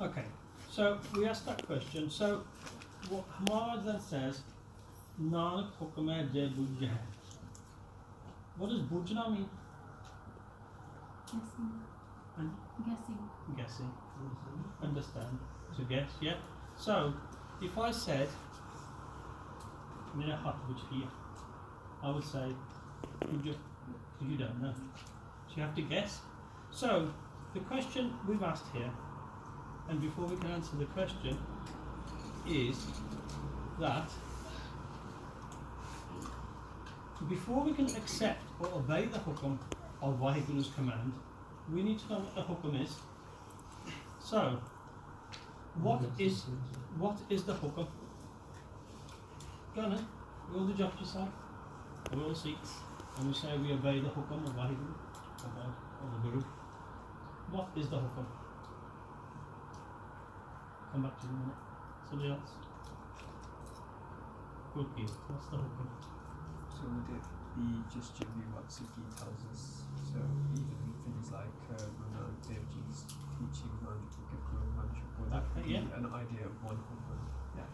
Okay, so we asked that question. So what Maharaj then says, Nanak Hukum hai je bujh hai. What does bujhna mean? Guessing. And Guessing. guessing. Understand. To guess, yeah. So if I said Mera hat bujh, I would say bujh, because you don't know. So you have to guess. So the question we've asked here, and before we can answer the question, is that before we can accept or obey the hukum of Vaheguru's command, we need to know what the hukum is. So, what is the hukum? Go on then. We all do job yourself. We're all Sikhs, and we say we obey the hukum of Vaheguru, of God, of the Guru. What is the hukum? Come back to you in a minute. Somebody else? Good view. What's the hukum? So would it be just generally what Sikhi tells us? So even things like Guru Dev Ji's teaching on would that be an idea of one hukum? Yeah.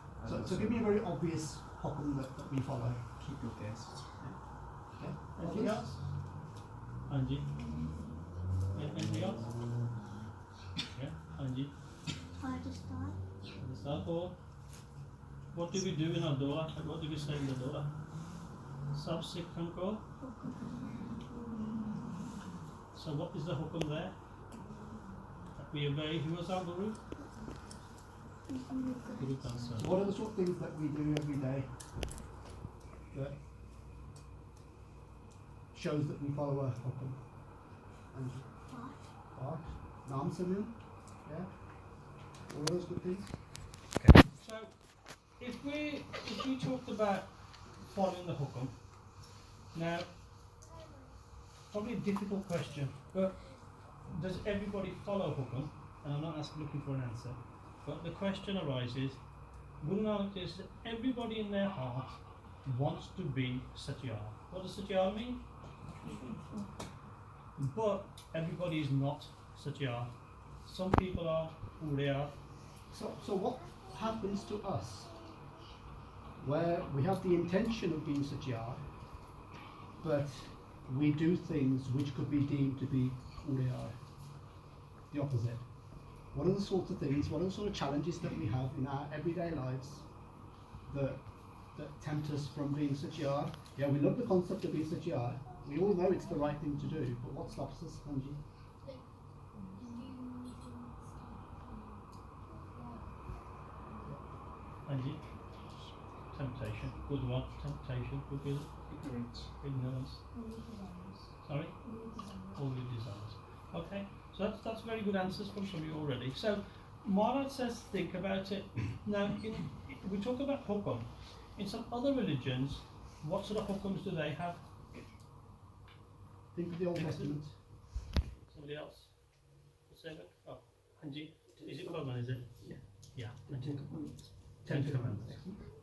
So give me a very obvious hukum that we follow. Keep your guests. Okay. Anything else? Anji? Anything else? Yeah, Anji? Start or what do we do in our dua? What do we say in the dua? Sab Sikham ko. So what is the hukum there? That we obey who is our Guru? Guru Kansa. So what are the sort of things that we do every day that shows that we follow a hukum? And Part. Naam Simran. Yeah. All those good things. So if we talked about following the hukum, now probably a difficult question, but does everybody follow hukum? And I'm not looking for an answer, but the question arises, Guru Nanak says that everybody in their heart wants to be Satyar. What does Satyar mean? But everybody is not Satyar. Some people are who they are. So what happens to us where we have the intention of being Satyar, but we do things which could be deemed to be Uriyar, the opposite? What are the sorts of things, what are the sort of challenges that we have in our everyday lives that tempt us from being Satyar? Yeah, we love the concept of being Satyar. We all know it's the right thing to do, but what stops us, Anji? Anji? Temptation. Good one. Temptation. Good good. Ignorance. Sorry? All your desires. Okay. So that's very good answers from some of you already. So Maharaj says think about it. Now we talk about hukum. In some other religions, what sort of hukums do they have? Think of the Old Testament. Somebody else? Oh, Anji. Is it Bhagwan, is it? Yeah. Yeah. Ten Commandments.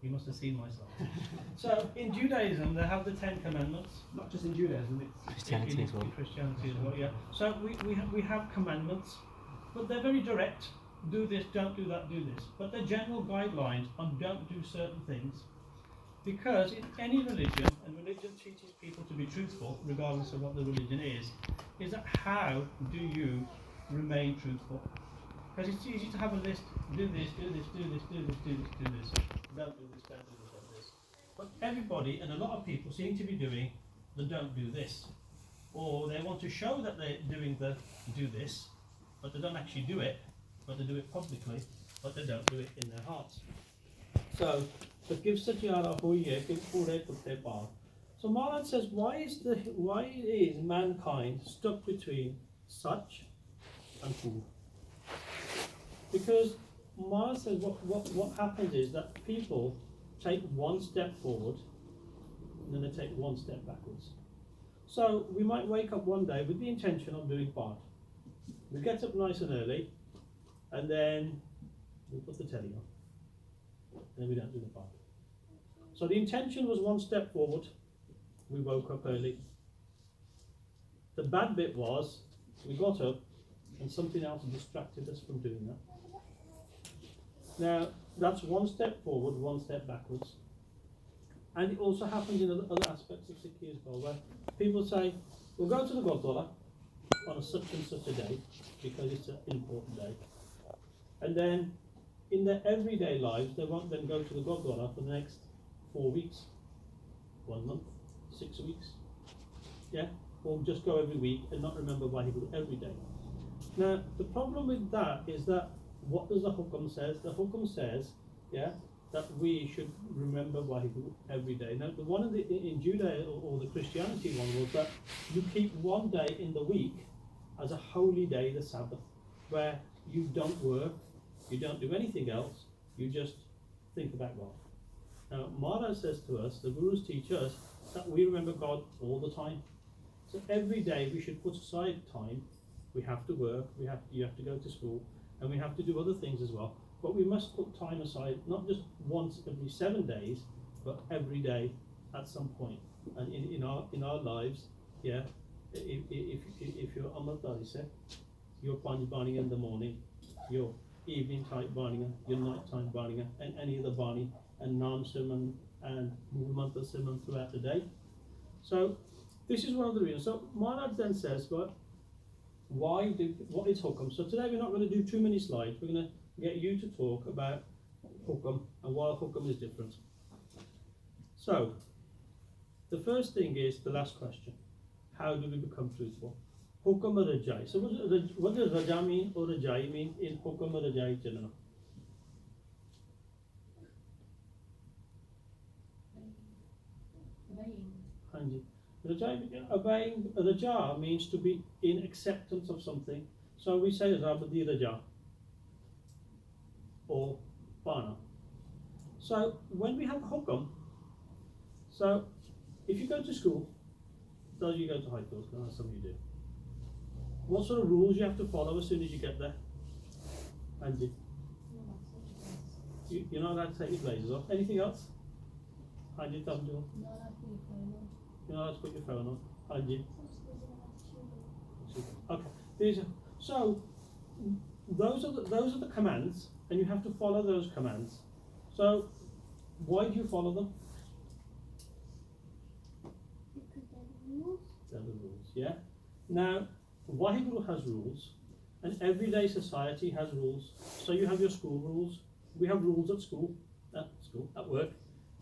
You must have seen my slide. So in Judaism they have the 10 Commandments. Not just in Judaism, it's Christianity as well. Christianity as well, yeah. So we have commandments, but they're very direct. Do this, don't do that, do this. But they're general guidelines on don't do certain things. Because in any religion, and religion teaches people to be truthful, regardless of what the religion is that how do you remain truthful? Because it's easy to have a list, do this, do this, do this, do this, do this, do this. Don't do this, don't do this, don't do this. But everybody and a lot of people seem to be doing the don't do this. Or they want to show that they're doing the do this, but they don't actually do it, but they do it publicly, but they don't do it in their hearts. So, so Maharaj says, why is mankind stuck between such and who? Because Maharaj says what happens is that people take one step forward and then they take one step backwards. So we might wake up one day with the intention of doing part. We get up nice and early and then we put the telly on and then we don't do the part. So the intention was one step forward, we woke up early. The bad bit was we got up and something else distracted us from doing that. Now, that's one step forward, one step backwards. And it also happens in other aspects of Sikhi as well, where people say, we'll go to the Gurdwara on a such and such a day, because it's an important day. And then, in their everyday lives, they won't then go to the Gurdwara for the next 4 weeks, 1 month, 6 weeks. Yeah? Or just go every week and not remember Waheguru every day. Now, the problem with that is that, what does the Hukumn says? The Hukumn says, yeah, that we should remember Waheguru every day. Now, the one in Judaism or the Christianity one was that you keep one day in the week as a holy day, the Sabbath, where you don't work, you don't do anything else, you just think about God. Now, Maharaj says to us, the Gurus teach us that we remember God all the time. So every day we should put aside time. We have to work, you have to go to school, and we have to do other things as well. But we must put time aside, not just once every 7 days, but every day at some point. And in our lives, yeah, if you're Amritdhari Sikh, your Panj Bani in the morning, your evening type Bani, your night time Bani, and any other Bani, and Nam Simon and Mantra Simon throughout the day. So this is one of the reasons. So Maharaj then says, but what is Hukumn? So today we're not going to do too many slides. We're going to get you to talk about Hukumn and why Hukumn is different. So the first thing is the last question. How do we become truthful? Hukumn or Rajai. So what does Raja mean or Rajai mean in Hukumn or Rajai Jalana? Obeying. Raja means to be in acceptance of something. So we say Rabadi Raja or Bana. So when we have Hukumn, so if you go to school, those you go to high school, some of you do. What sort of rules you have to follow as soon as you get there? Angie? You're not allowed to take your blazers off. Anything else? Angie, tell me. You're not allowed to put your phone on. Angie? Okay. So those are the commands, and you have to follow those commands. So why do you follow them? Because they're the rules. They're the rules, yeah. Now, Waheguru has rules, and everyday society has rules. So you have your school rules. We have rules at school, at work.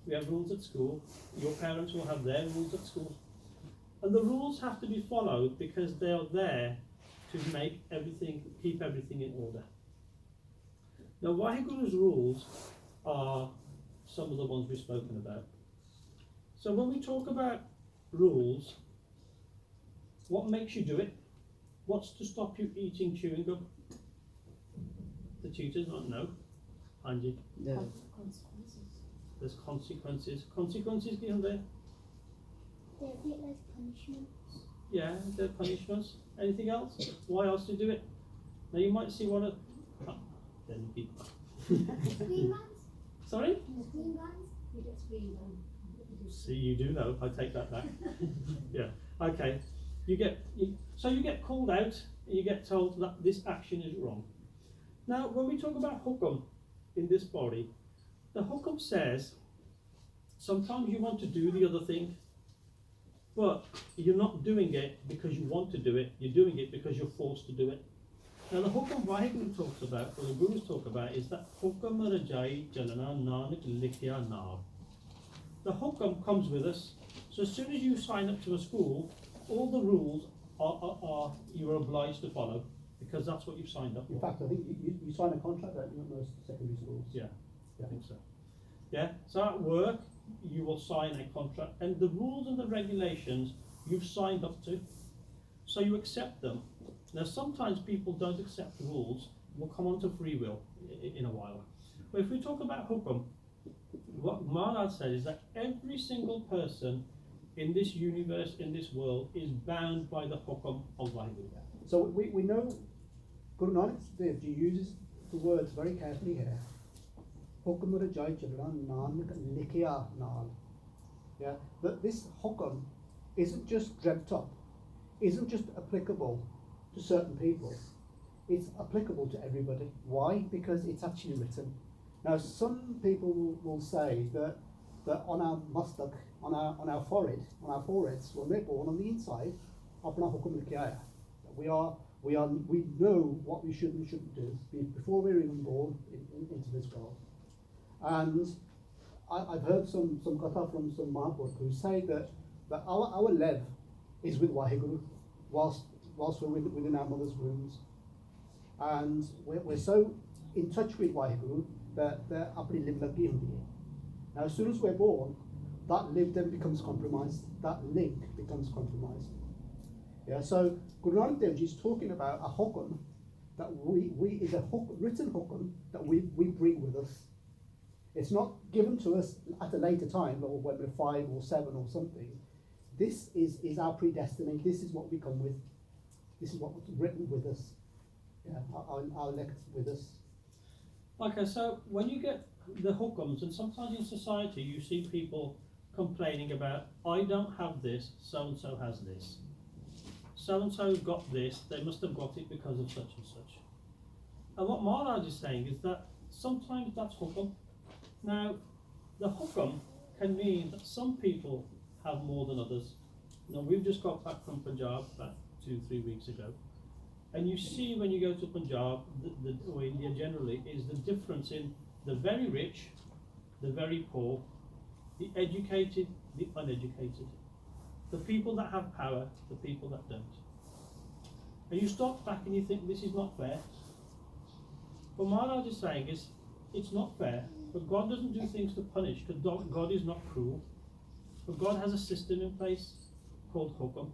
We have rules at school. Your parents will have their rules at school. And the rules have to be followed because they are there to keep everything in order. Now, Waheguru's rules are some of the ones we've spoken about. So when we talk about rules, what makes you do it? What's to stop you eating chewing gum? The teachers not know. Angie? Yeah. Consequences. There's consequences. Consequences given there? They're a bit like punishments. Yeah, there are punishments. Anything else? Why else to do it? Now you might see one of... then you keep... Green ones? Sorry? The green ones? You just green one. See, you do know. I take that back. Yeah. Okay. So you get called out and you get told that this action is wrong. Now, when we talk about Hukumn in this body, the Hukumn says sometimes you want to do the other thing, but you're not doing it because you want to do it. You're doing it because you're forced to do it. Now, the Hukumn Waheguru talks about, or the Gurus talk about, is that Hukumn Rajai Jalana Nanak Likhya Naam. The Hukumn comes with us. So as soon as you sign up to a school, all the rules are you're obliged to follow because that's what you've signed up for. In fact, I think you sign a contract at most secondary schools. Yeah, I think so. Yeah, so at work, you will sign a contract, and the rules and the regulations you've signed up to, so you accept them. Now, sometimes people don't accept the rules. We'll come on to free will in a while. But if we talk about Hukumn, what Maharaj said is that every single person in this universe, in this world, is bound by the Hukumn of Waheguru. So we know Guru Nanak Dev Ji uses the words very carefully here. Hukum Rajai Jalana Nanak Likhya Naal. Yeah, that this Hukum isn't just dreamt up, isn't just applicable to certain people. It's applicable to everybody. Why? Because it's actually written. Now, some people will say that on our mustaq, on our foreheads, when we're born on the inside, apna hukum likha hai. We know what we should and shouldn't do before we're even born into this world. And I've heard some katha from some Mahapurush who say that our lev is with Waheguru whilst we're within our mother's wombs. And we're so in touch with Waheguru that apni liv lagi hundi hai. Now, as soon as we're born, that liv then becomes compromised, that link becomes compromised. Yeah, so Guru Nanak Dev Ji is talking about a hukum that we is a written hukum that we bring with us. It's not given to us at a later time, or when we're 5 or 7 or something. This is our predestination. This is what we come with. This is what's written with us. Yeah, our elect with us. Okay, so when you get the hukums, and sometimes in society you see people complaining about, I don't have this, so-and-so has this. So-and-so got this, they must have got it because of such and such. And what Maharaj is saying is that sometimes that's hukum. Now, the hukum can mean that some people have more than others. Now, we've just got back from Punjab about 2-3 weeks ago. And you see when you go to Punjab, or India generally, is the difference in the very rich, the very poor, the educated, the uneducated, the people that have power, the people that don't. And you stop back and you think this is not fair. What Maharaj is saying is, it's not fair, but God doesn't do things to punish, because God is not cruel. But God has a system in place called Hukumn.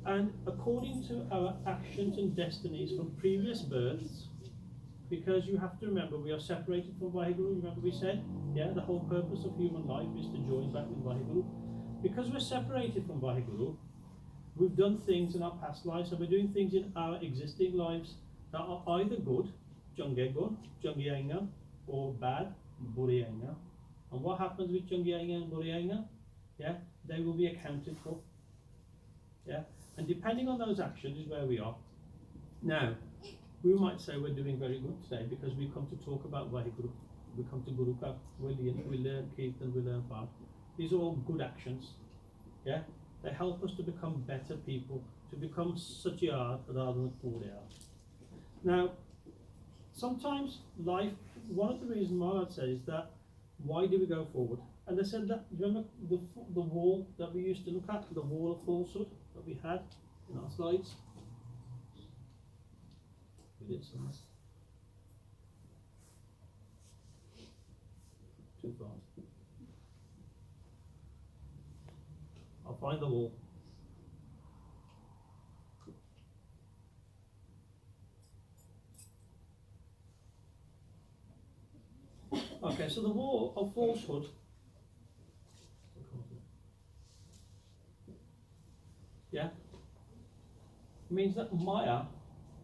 And according to our actions and destinies from previous births, because you have to remember we are separated from Vaheguru, remember we said, yeah, the whole purpose of human life is to join back with Vaheguru. Because we're separated from Vaheguru, we've done things in our past lives, and we're doing things in our existing lives that are either good, Changge good, Changi Ainga, or bad, Buri Ainga. And what happens with Changi Ainga and Buri Ainga? Yeah, they will be accounted for. Yeah, and depending on those actions is where we are. Now, we might say we're doing very good today because we come to talk about Vaheguru. We come to Guru Ka, we learn Kirtan, we learn Path. These are all good actions. Yeah, they help us to become better people, to become Satyar rather than Purya. Now, sometimes life, one of the reasons Maharaj says is that why do we go forward? And they said that, remember the wall that we used to look at, the wall of falsehood that we had in our slides? We did some. Too fast. I'll find the wall. Okay, so the wall of falsehood means that Maya,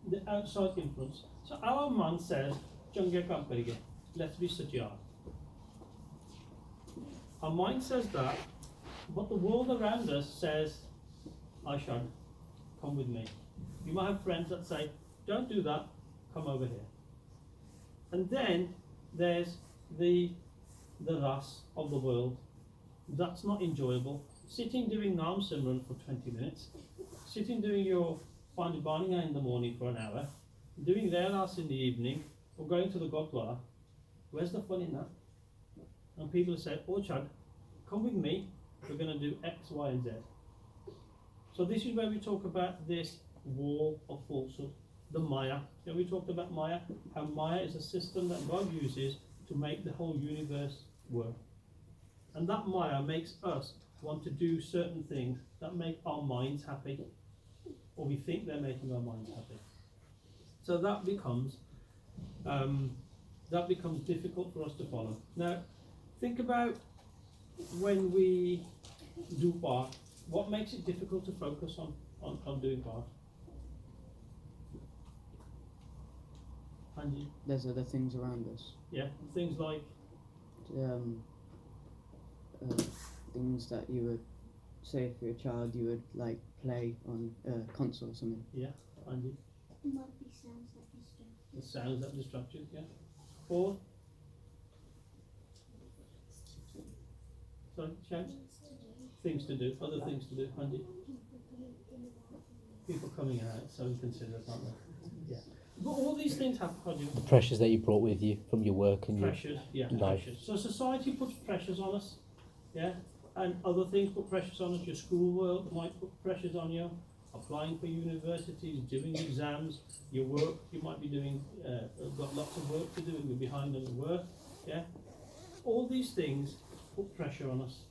the outside influence. So our mind says, Change Kamparige, let's be Satya. Our mind says that, but the world around us says, Ashad, come with me. You might have friends that say, don't do that, come over here. And then there's the ras of the world. That's not enjoyable. Sitting doing Naam Simran for 20 minutes, sitting doing your Pani Baniya in the morning for an hour, doing their ras in the evening, or going to the Gurdwara, where's the fun in that? And people say, oh Chad, come with me, we're going to do X, Y, and Z. So this is where we talk about this wall of falsehood, the Maya. You know, we talked about Maya, how Maya is a system that God uses to make the whole universe work. And that Maya makes us want to do certain things that make our minds happy, or we think they're making our minds happy. So that becomes difficult for us to follow. Now, think about when we do Path, what makes it difficult to focus on doing Path? And there's other things around us. Yeah, things like things that you would say if you're a child you would like play on a console or something. Yeah, and Might be sounds that distract. the sounds that distract you, yeah. Or Sorry, shouts? Things to do, other things to do, Andy. People coming out, so inconsiderate, aren't they? Yeah. But all these things have The pressures that you brought with you from your work and your pressures, yeah, life. pressures. So society puts pressures on us, yeah, and other things put pressures on us. Your school world might put pressures on you. Applying for universities, doing exams, your work, you might be doing, got lots of work to do and you're behind on the work, yeah. All these things put pressure on us,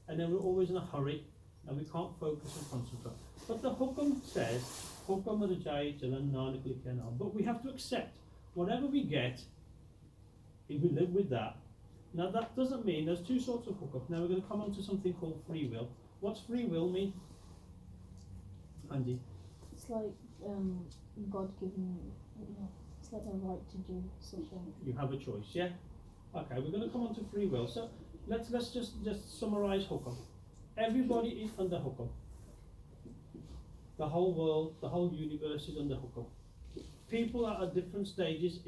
and then we're always in a hurry, and we can't focus and concentrate. But the Hukumn says, Hukumn of the Jai Jalan Nanak Likhe Naam. But we have to accept whatever we get, if we live with that. Now that doesn't mean there's two sorts of Hukumn. Now we're going to come on to something called free will. What's free will mean? Andy? It's like God giving you, it's like a right to do something. You have a choice, yeah? Okay, we're going to come on to free will. So let's just summarize Hukumn. Everybody is under Hukumn. The whole world, the whole universe is under Hukumn. People are at different stages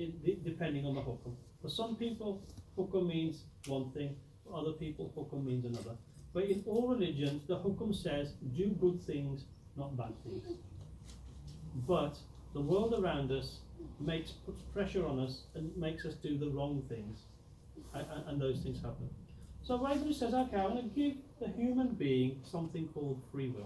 depending on the Hukumn. For some people, Hukumn means one thing. For other people, Hukumn means another. But in all religions, the Hukumn says, do good things, not bad things. But the world around us puts pressure on us and makes us do the wrong things. And those things happen. So Waibu says, okay, I'm going to give the human being something called free will.